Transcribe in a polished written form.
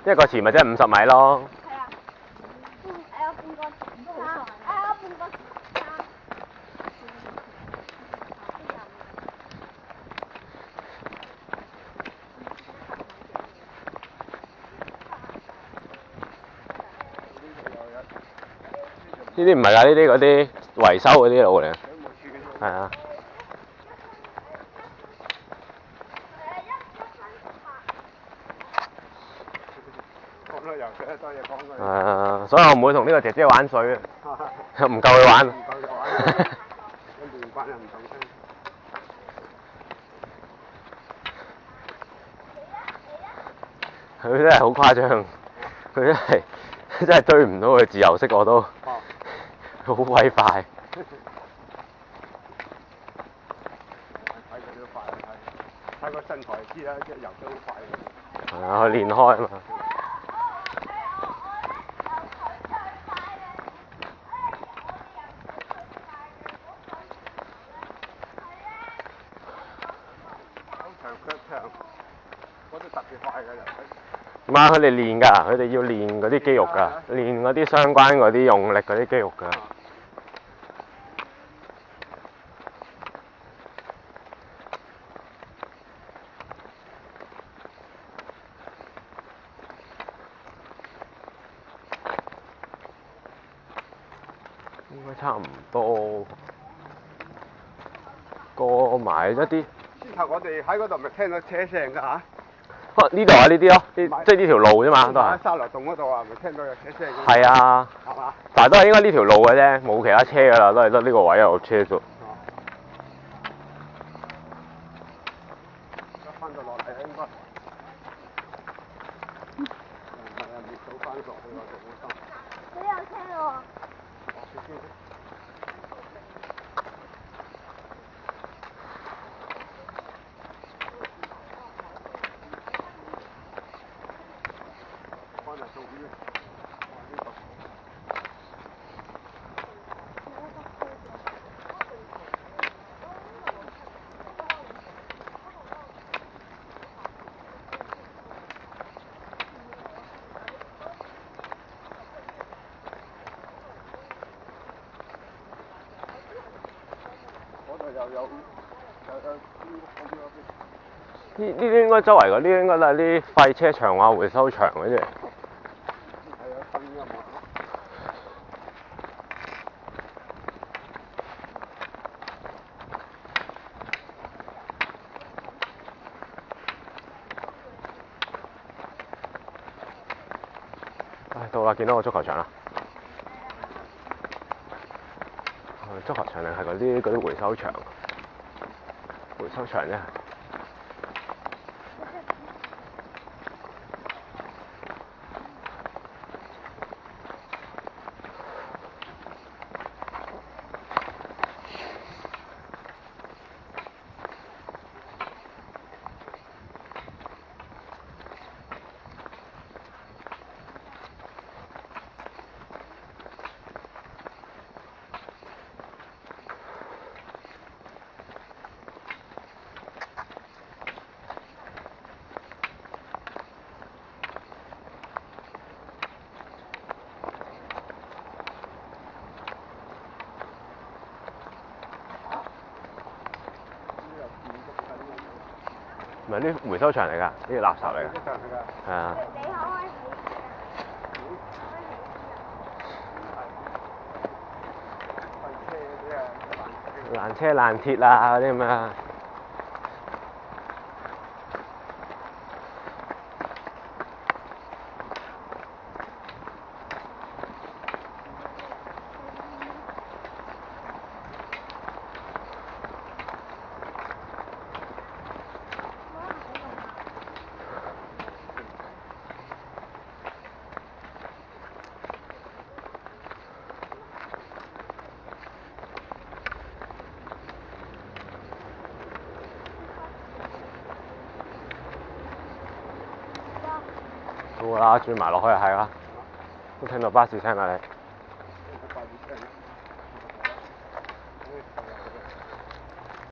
一個池咪即係50米咯。係啊，半個山，半個山。呢啲唔係㗎，呢啲嗰啲維修嗰啲路嚟。係啊。所以我唔會同呢個姐姐玩水，唔夠佢玩。唔夠佢玩，一年班又唔同聲。佢真係好誇張，佢真係追唔到佢自由式我都，好鬼快。睇個身材知啦，即係游得好快。係啊，佢練開啊嘛。唔係，佢哋練㗎，佢哋要練嗰啲肌肉㗎，練嗰啲相關嗰啲用力嗰啲肌肉㗎。應該差唔多過埋一啲。之後我哋喺嗰度咪聽到車聲㗎嚇。呢度啊，呢啲咯，即係呢條路啫嘛，都係。喺沙羅洞嗰度啊，咪聽到有車聲。係啊。係嘛？但係都係應該呢條路嘅啫，冇其他車㗎啦，都係得呢個位有車啫。翻到落嚟應該。未數翻落去喎，仲好深。佢有車喎。呢啲應該周圍嗰啲應該都係啲廢車場啊、回收場嗰啲。到啦，見到個足球場啦。足球場定係嗰啲回收場？回收場啫。唔係啲回收場嚟㗎，呢啲垃圾嚟㗎。係啊。爛車爛鐵啊嗰啲咁啊。到啦，轉埋落去就係啦，都聽到巴士聲啦你。